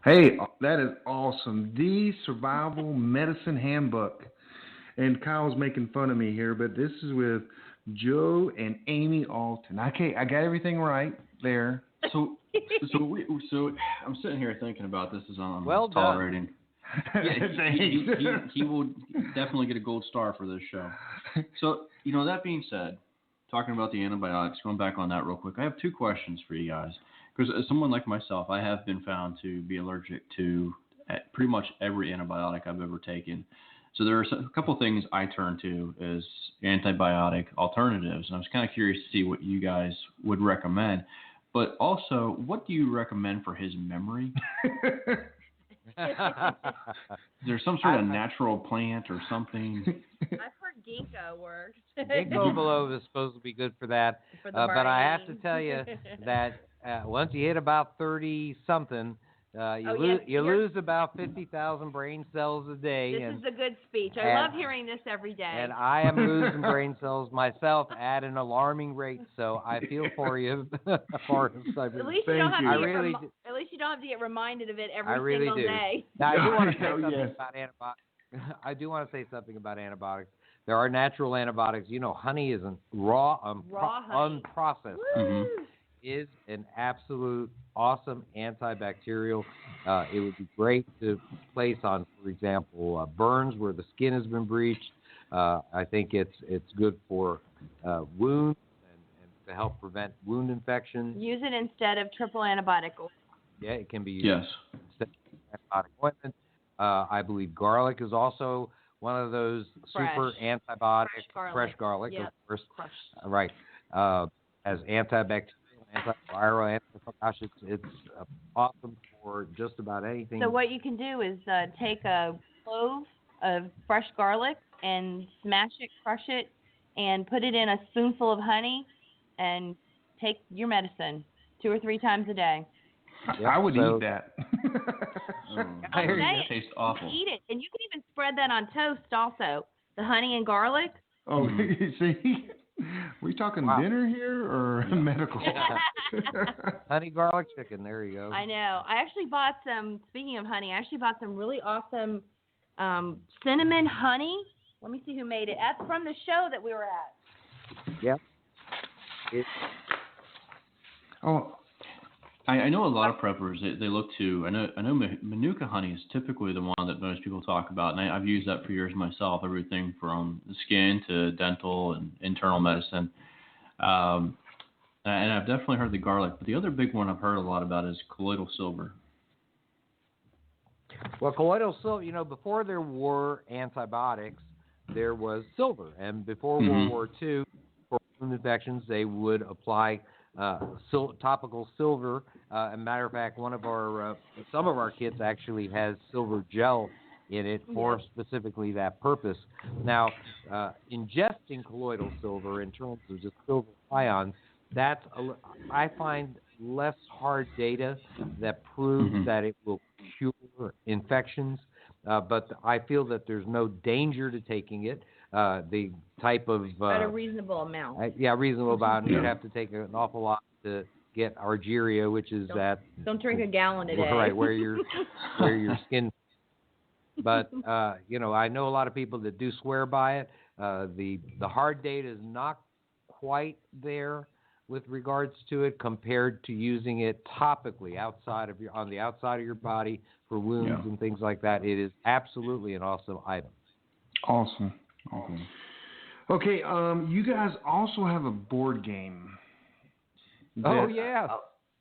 Hey, that is awesome. The Survival Medicine Handbook. And Kyle's making fun of me here, but this is with Joe and Amy Alton. I got everything right there. So I'm sitting here thinking about this as I'm well tolerating. Yeah, he will definitely get a gold star for this show. So, that being said, talking about the antibiotics, going back on that real quick, I have two questions for you guys. Because as someone like myself, I have been found to be allergic to pretty much every antibiotic I've ever taken. So there are a couple of things I turn to as antibiotic alternatives. And I was kind of curious to see what you guys would recommend. But also, what do you recommend for his memory? Is there some sort of natural plant or something? I've heard ginkgo works. Ginkgo biloba is supposed to be good for that. For the but I have to brain. tell you that once you hit about 30-something, you lose about 50,000 brain cells a day. This is a good speech. I love hearing this every day. And I am losing brain cells myself at an alarming rate, so I feel for you. At least you don't have to get reminded of it every single day. Now, I do want to say something about antibiotics. I do want to say something about antibiotics. There are natural antibiotics. Honey is raw honey. unprocessed. Mm-hmm. Is an absolute awesome antibacterial. It would be great to place on, for example, burns where the skin has been breached. I think it's good for wounds and to help prevent wound infections. Use it instead of triple antibiotic. Yeah, it can be used instead of antibiotic ointment. I believe garlic is also one of those super antibiotic, fresh garlic, of course. Right. As antibacterial, antiviral, gosh, it's awesome for just about anything. So what you can do is take a clove of fresh garlic and smash it, crush it, and put it in a spoonful of honey, and take your medicine 2 or 3 times a day. I would eat that. It tastes awful. Eat it, and you can even spread that on toast also. The honey and garlic. Oh, see? We talking dinner here or medical? Honey garlic chicken. There you go. I know. I actually bought some. Speaking of honey, I actually bought some really awesome cinnamon honey. Let me see who made it. That's from the show that we were at. Yep. I know a lot of preppers. They look to. I know Manuka honey is typically the one that most people talk about, and I've used that for years myself. Everything from the skin to dental and internal medicine. And I've definitely heard the garlic, but the other big one I've heard a lot about is colloidal silver. Well, colloidal silver. Before there were antibiotics, there was silver, and before World War II, for wound infections, they would apply topical silver. As a matter of fact, some of our kits actually has silver gel in it for specifically that purpose. Now, ingesting colloidal silver in terms of just silver ions, I find less hard data that proves that it will cure infections. But I feel that there's no danger to taking it. The type of at a reasonable amount. Reasonable amount. You'd have to take an awful lot to get Argyria, which is don't drink a gallon a day. Right, where your skin. But I know a lot of people that do swear by it. The hard data is not quite there with regards to it compared to using it topically on the outside of your body for wounds and things like that. It is absolutely an awesome item. Awesome. Okay, you guys also have a board game.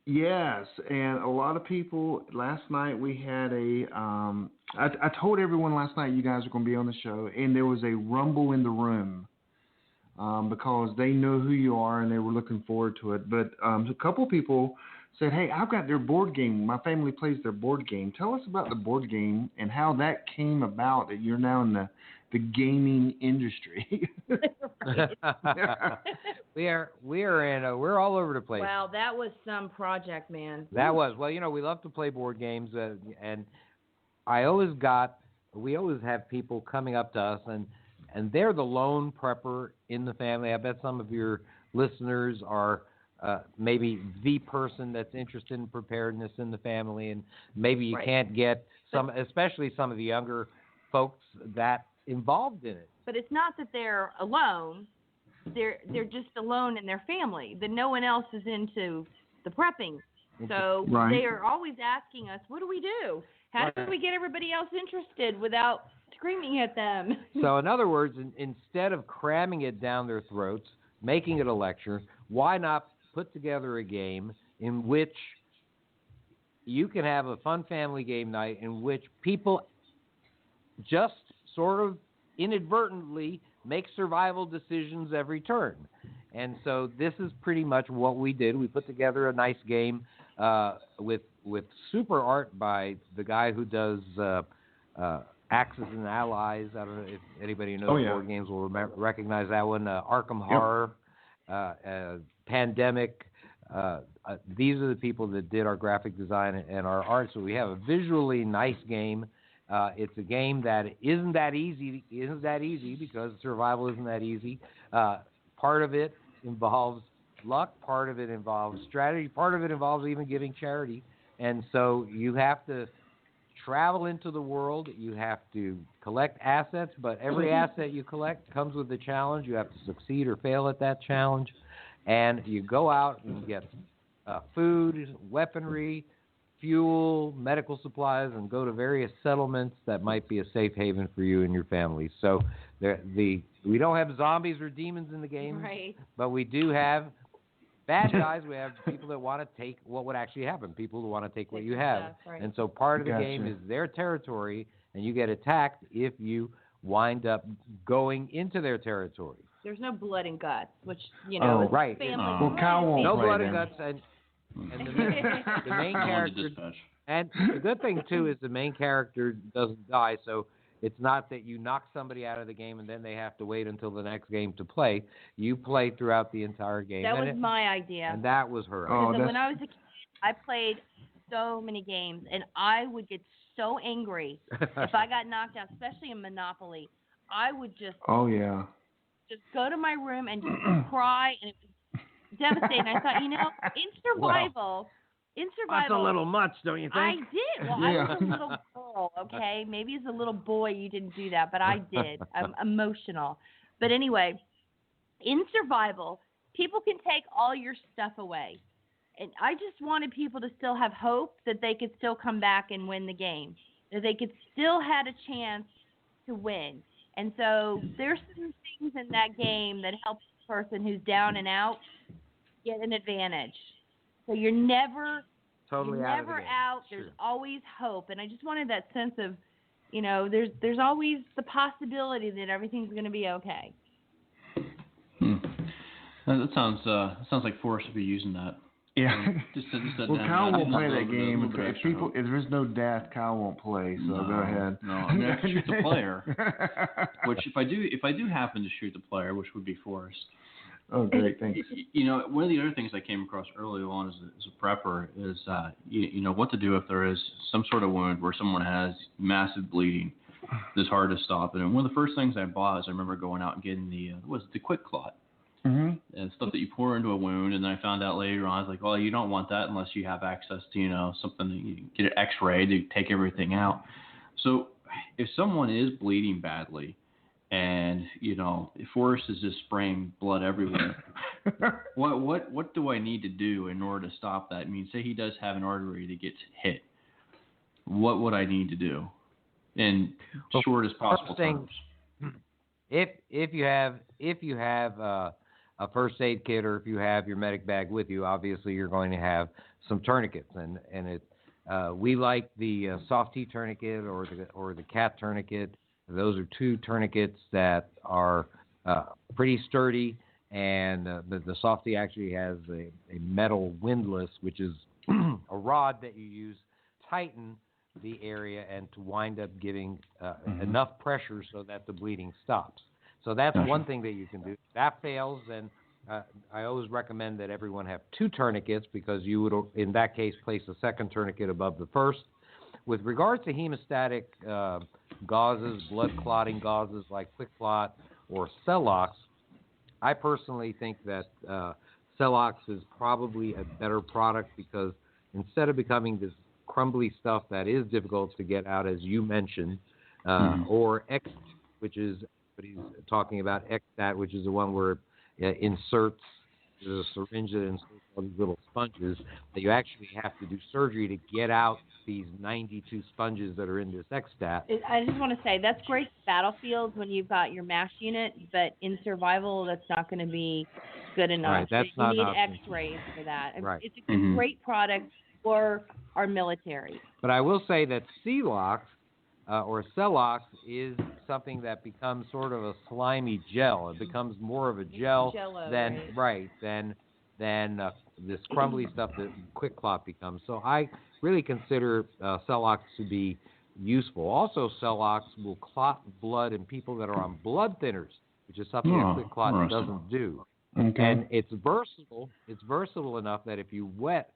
Yes, and a lot of people, last night we had I told everyone last night you guys are going to be on the show, and there was a rumble in the room because they know who you are and they were looking forward to it. But a couple people said, hey, I've got their board game. My family plays their board game. Tell us about the board game and how that came about, that you're now in the gaming industry. We're all over the place. Wow, that was some project, man. That was. Well, we love to play board games, and we always have people coming up to us, and they're the lone prepper in the family. I bet some of your listeners are maybe the person that's interested in preparedness in the family, and maybe you can't get especially some of the younger folks that involved in it. but it's not that they're alone. They're just alone in their family. That no one else is into the prepping. So Right. they are always asking us, what do we do? How do we get everybody else interested without screaming at them? So in other words, instead of cramming it down their throats, making it a lecture, why not put together a game in which you can have a fun family game night in which people just sort of inadvertently make survival decisions every turn. And so this is pretty much what we did. We put together a nice game with super art by the guy who does Axis and Allies. I don't know if anybody who knows board games will recognize that one. Arkham Horror, Pandemic. These are the people that did our graphic design and our art. So we have a visually nice game. It's a game that isn't that easy because survival isn't that easy. Part of it involves luck. Part of it involves strategy. Part of it involves even giving charity. And so you have to travel into the world. You have to collect assets, but every asset you collect comes with a challenge. You have to succeed or fail at that challenge. And you go out and get food, weaponry, fuel, medical supplies, and go to various settlements that might be a safe haven for you and your family. So we don't have zombies or demons in the game, right. But we do have bad guys. We have people that want to take what would actually happen, people who want to take what you have. Right. And so part of the game is their territory, and you get attacked if you wind up going into their territory. There's no blood and guts, which, you know, is right. family. Well, Kyle won't no play blood then. and guts, and the main character. And the good thing too is the main character doesn't die, so it's not that you knock somebody out of the game and then they have to wait until the next game to play. You play throughout the entire game. That was my idea. And that was her. Because when I was a kid, I played so many games, and I would get so angry if I got knocked out, especially in Monopoly. I would just go to my room and just cry, and it was devastating. I thought, in survival, that's a little much, don't you think? I did. Well, I was a little girl, okay? Maybe as a little boy you didn't do that, but I did. I'm emotional. But anyway, in survival, people can take all your stuff away. And I just wanted people to still have hope that they could still come back and win the game, that they could still had a chance to win. And so there's some things in that game that help the person who's down and out get an advantage. So you're never out. There's always hope. And I just wanted that sense of, there's always the possibility that everything's going to be okay. That sounds like Forrest would be using that. Yeah. Well, Kyle won't play that game. If there's no death, Kyle won't play. So go ahead. No, I mean, I can shoot the player. Which if I do happen to shoot the player, which would be Forrest. Oh, great! Thanks. One of the other things I came across early on as a prepper is what to do if there is some sort of wound where someone has massive bleeding that's hard to stop. And one of the first things I bought is I remember going out and getting the Quick Clot. Mm-hmm. And stuff that you pour into a wound, and then I found out later on, I was like, well, you don't want that unless you have access to, something that you can get an X-ray to take everything out. So if someone is bleeding badly, and if Forrest is just spraying blood everywhere, what do I need to do in order to stop that? I mean, say he does have an artery that gets hit, what would I need to do in short as possible terms? If you have a first aid kit, or if you have your medic bag with you, obviously you're going to have some tourniquets, and we like the soft T tourniquet or the cat tourniquet. Those are two tourniquets that are pretty sturdy, and the softy actually has a metal windlass, which is a rod that you use to tighten the area and to wind up giving enough pressure so that the bleeding stops. So that's one thing that you can do. If that fails, then I always recommend that everyone have two tourniquets, because you would, in that case, place a second tourniquet above the first. With regards to hemostatic gauzes, blood clotting gauzes like Quick Clot or Celox, I personally think that Celox is probably a better product, because instead of becoming this crumbly stuff that is difficult to get out, as you mentioned, or X, which is but he's talking about Extat, which is the one where it inserts the syringe that inserts all these little sponges that you actually have to do surgery to get out these 92 sponges that are in this Extat. I just want to say that's great for battlefields when you've got your MASH unit, but in survival that's not going to be good enough. Right, that's you not need enough. X-rays for that. Right. It's a great product for our military. But I will say that Celox or Celox is something that becomes sort of a slimy gel. It becomes more of a gel Jell-O, than this crumbly stuff that Quick Clot becomes. So I really consider Celox to be useful. Also, Celox will clot blood in people that are on blood thinners, which is something that Quick Clot doesn't do. Okay. And it's versatile. It's versatile enough that if you wet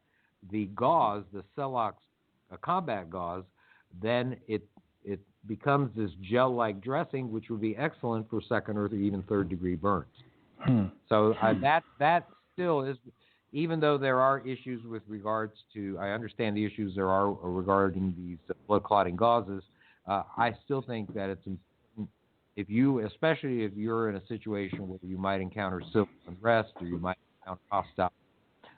the gauze, the Celox combat gauze, then it becomes this gel-like dressing, which would be excellent for second or even third degree burns. So that still is, even though there are issues with regards to, I understand the issues there are regarding these blood clotting gauzes, I still think that it's important, especially if you're in a situation where you might encounter civil unrest or you might encounter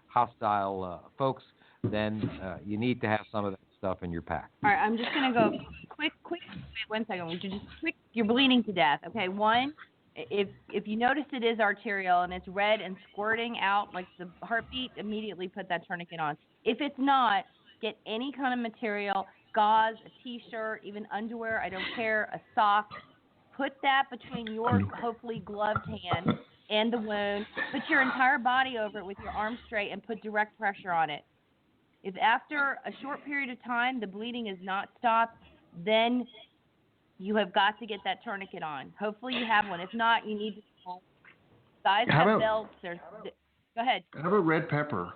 hostile folks, then you need to have some of that stuff in your pack. All right, I'm just going to go quick, wait 1 second. Would you just you're bleeding to death. Okay, one, if you notice it is arterial and it's red and squirting out like the heartbeat, immediately put that tourniquet on. If it's not, get any kind of material, gauze, a t-shirt, even underwear, I don't care, a sock. Put that between your hopefully gloved hand and the wound. Put your entire body over it with your arms straight and put direct pressure on it. If after a short period of time the bleeding is not stopped, then you have got to get that tourniquet on. Hopefully you have one. If not, you need to guys have belts. Go ahead. How about red pepper?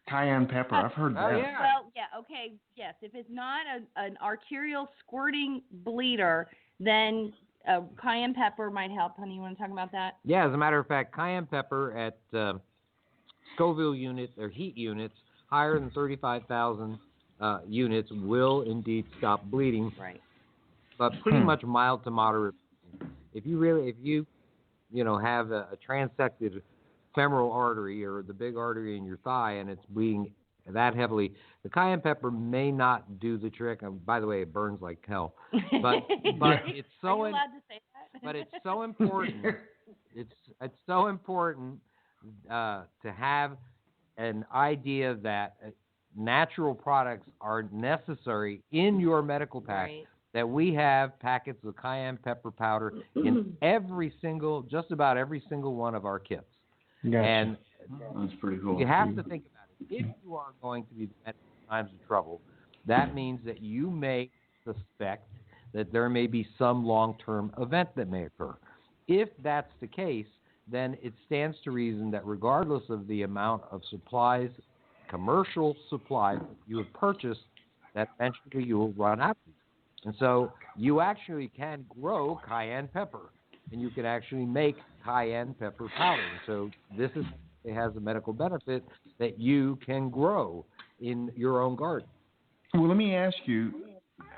Cayenne pepper. I've heard that. Oh, yeah. Well, yeah, okay, yes. If it's not an arterial squirting bleeder, then cayenne pepper might help. Honey, you want to talk about that? Yeah, as a matter of fact, cayenne pepper at Scoville units or heat units higher than 35,000 units will indeed stop bleeding. Right. But pretty much mild to moderate. If you have a transected femoral artery or the big artery in your thigh and it's bleeding that heavily, the cayenne pepper may not do the trick. And by the way, it burns like hell. But it's so Are you allowed to say that? But it's so important. It's so important to have an idea that natural products are necessary in your medical pack. Right. That we have packets of cayenne pepper powder in just about every single one of our kits. Gotcha. And that's pretty cool. you have to think about it. If you are going to be in times of trouble, that means that you may suspect that there may be some long-term event that may occur. If that's the case, then it stands to reason that regardless of the amount of supplies, commercial supplies you have purchased, that eventually you will run out of these. And so you actually can grow cayenne pepper, and you can actually make cayenne pepper powder. So it has a medical benefit that you can grow in your own garden. Well, let me ask you,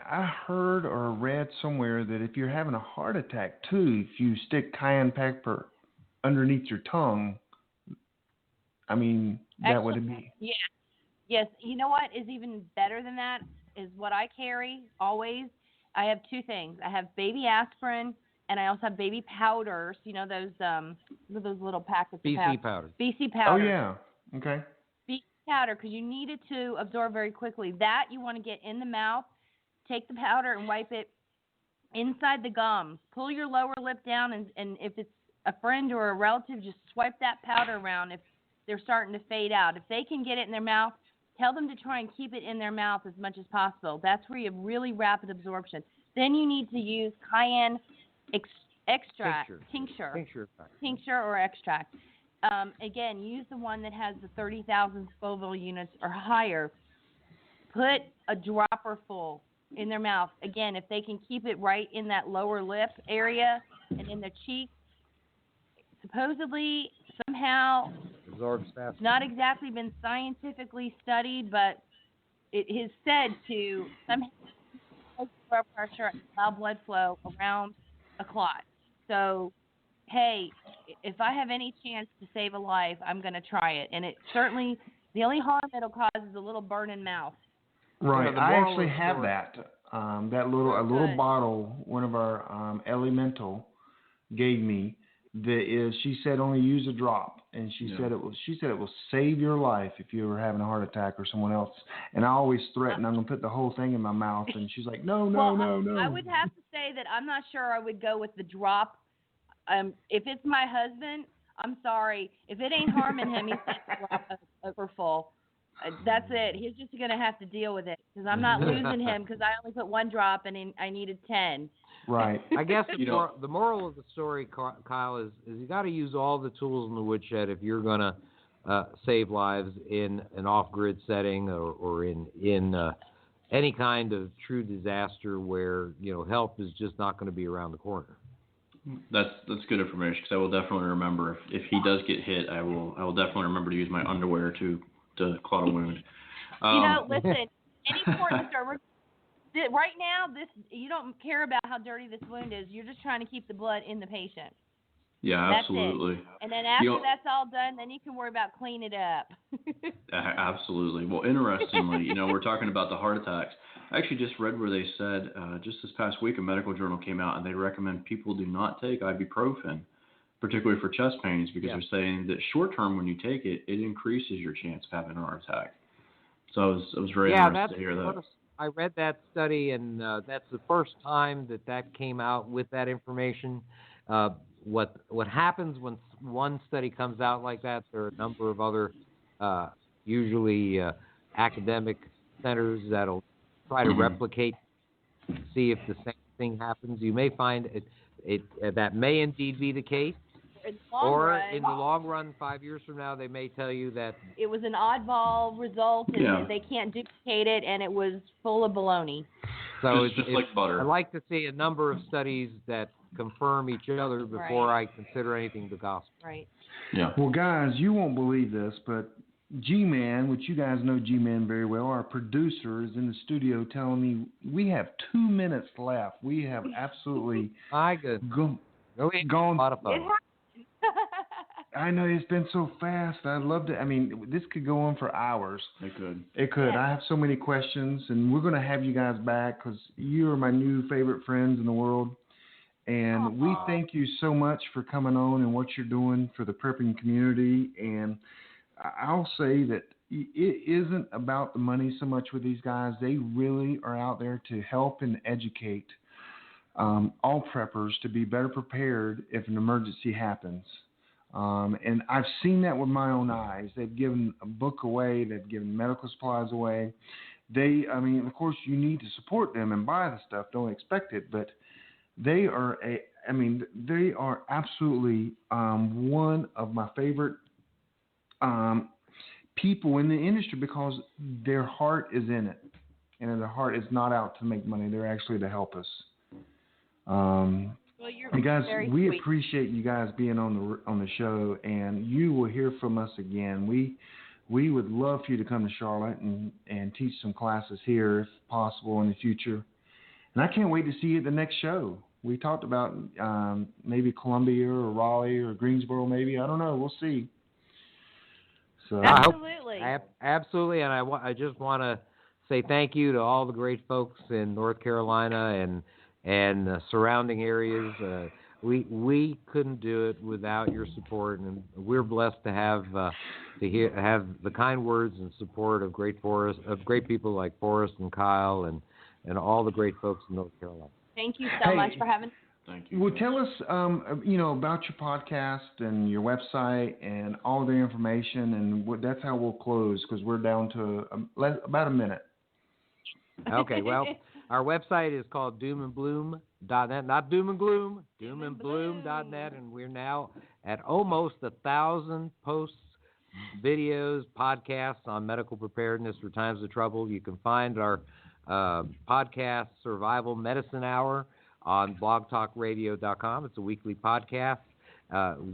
I heard or read somewhere that if you're having a heart attack too, if you stick cayenne pepper underneath your tongue, I mean, that would be. Yeah. Yes. You know what is even better than that is what I carry always. I have two things. I have baby aspirin, and I also have baby powders. You know those little packets. BC powder. BC powder. Oh yeah. Okay. BC powder, because you need it to absorb very quickly. That you want to get in the mouth. Take the powder and wipe it inside the gums. Pull your lower lip down, and if it's a friend or a relative, just swipe that powder around if they're starting to fade out. If they can get it in their mouth, tell them to try and keep it in their mouth as much as possible. That's where you have really rapid absorption. Then you need to use cayenne extract, tincture or extract. Again, use the one that has the 30,000 Scoville units or higher. Put a dropper full in their mouth. Again, if they can keep it right in that lower lip area and in their cheek, supposedly, somehow, absorbs fast. Not exactly been scientifically studied, but it is said to somehow blood pressure and allow blood flow around a clot. So, hey, if I have any chance to save a life, I'm going to try it. And it certainly, the only harm it'll cause is a little burn in mouth. Right. the I moral actually of the have story- that. That little bottle one of our Elemental gave me. She said only use a drop, and she said it will save your life if you were having a heart attack or someone else. And I always threaten I'm gonna put the whole thing in my mouth, and she's like, no. I would have to say that I'm not sure I would go with the drop. If it's my husband, I'm sorry. If it ain't harming him, he's over full. That's it. He's just going to have to deal with it because I'm not losing him because I only put one drop and I needed 10. Right. I guess the moral of the story, Kyle, is you got to use all the tools in the woodshed if you're going to save lives in an off-grid setting or in any kind of true disaster where help is just not going to be around the corner. That's good information because I will definitely remember if he does get hit, I will definitely remember to use my underwear to clot a wound. Listen, any porn star, right now, you don't care about how dirty this wound is. You're just trying to keep the blood in the patient. Yeah, That's absolutely. It. And then after that's all done, then you can worry about cleaning it up. Absolutely. Well, interestingly, we're talking about the heart attacks. I actually just read where they said just this past week a medical journal came out and they recommend people do not take ibuprofen, particularly for chest pains, because they're saying that short term when you take it, it increases your chance of having a heart attack. So I was very interested to hear that. I read that study, and that's the first time that came out with that information. What happens when one study comes out like that? There are a number of other, usually academic centers that'll try to replicate, see if the same thing happens. You may find that may indeed be the case. In the long run, 5 years from now, they may tell you that it was an oddball result and they can't duplicate it, and it was full of baloney. So it's just like butter. I'd like to see a number of studies that confirm each other before I consider anything the gospel. Right. Yeah. Well, guys, you won't believe this, but G-Man, which you guys know G-Man very well, our producer is in the studio telling me we have 2 minutes left. We have absolutely gone. A lot of fun. I know, it's been so fast. I loved it. I mean, this could go on for hours. It could. It could. I have so many questions, and we're going to have you guys back because you are my new favorite friends in the world. And we thank you so much for coming on and what you're doing for the prepping community. And I'll say that it isn't about the money so much with these guys. They really are out there to help and educate all preppers to be better prepared if an emergency happens. And I've seen that with my own eyes. They've given a book away. They've given medical supplies away. Of course, you need to support them and buy the stuff. Don't expect it. But they are absolutely one of my favorite people in the industry because their heart is in it. And their heart is not out to make money. They're actually to help us. Well, you're guys, we sweet. appreciate you guys being on the show, and you will hear from us again. We would love for you to come to Charlotte and teach some classes here if possible in the future. And I can't wait to see you at the next show. We talked about maybe Columbia or Raleigh or Greensboro, maybe. I don't know. We'll see. So Absolutely. Absolutely, and I just want to say thank you to all the great folks in North Carolina and surrounding areas. We couldn't do it without your support, and we're blessed to have the kind words and support of great people like Forrest and Kyle and all the great folks in North Carolina. Thank you so much for having. Thank you. Well, tell us, about your podcast and your website and all the information, and that's how we'll close because we're down to about a minute. Okay, well, our website is called doomandbloom.net, not doom and gloom, doomandbloom.net, and we're now at almost 1,000 posts, videos, podcasts on medical preparedness for times of trouble. You can find our podcast, Survival Medicine Hour, on blogtalkradio.com. It's a weekly podcast.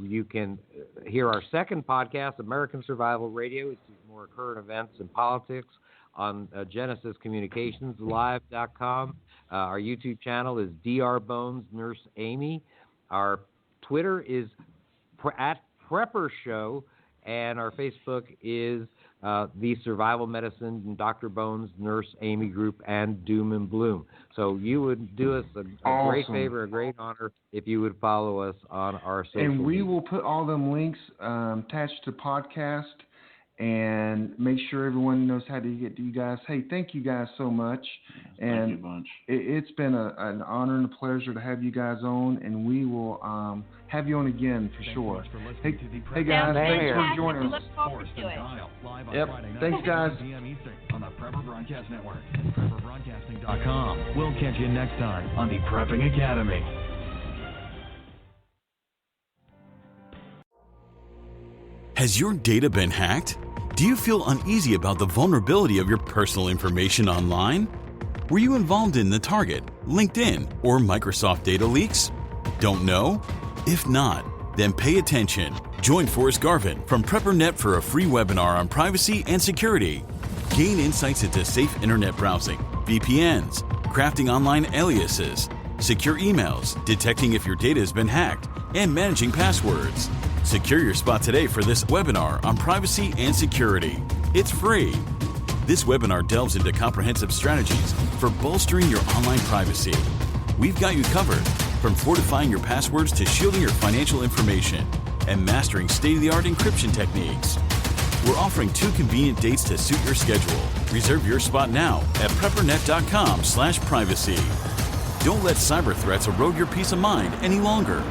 You can hear our second podcast, American Survival Radio, which is more current events and politics, on GenesisCommunicationsLive.com. Our YouTube channel is Dr. Bones Nurse Amy. Our Twitter is at Prepper Show, and our Facebook is The Survival Medicine and Dr. Bones Nurse Amy Group and Doom and Bloom. So you would do us a great favor, a great honor, if you would follow us on our social media. And we will put all them links attached to podcast and make sure everyone knows how to get to you guys. Hey, thank you guys so much. Thank you a bunch. It's been an honor and a pleasure to have you guys on, and we will have you on again for sure. Hey guys, thanks for joining us. Yep, thanks guys. On the Prepper Broadcast Network, PrepperBroadcasting.com. We'll catch you next time on the Prepping Academy. Has your data been hacked? Do you feel uneasy about the vulnerability of your personal information online? Were you involved in the Target, LinkedIn, or Microsoft data leaks? Don't know? If not, then pay attention. Join Forrest Garvin from PrepperNet for a free webinar on privacy and security. Gain insights into safe internet browsing, VPNs, crafting online aliases, secure emails, detecting if your data has been hacked, and managing passwords. Secure your spot today for this webinar on privacy and security. It's free. This webinar delves into comprehensive strategies for bolstering your online privacy. We've got you covered, from fortifying your passwords to shielding your financial information and mastering state-of-the-art encryption techniques. We're offering 2 convenient dates to suit your schedule. Reserve your spot now at preppernet.com/privacy. Don't let cyber threats erode your peace of mind any longer.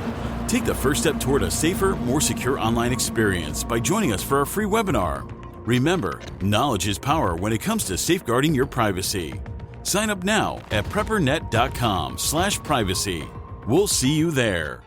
Take the first step toward a safer, more secure online experience by joining us for our free webinar. Remember, knowledge is power when it comes to safeguarding your privacy. Sign up now at preppernet.com/privacy. We'll see you there.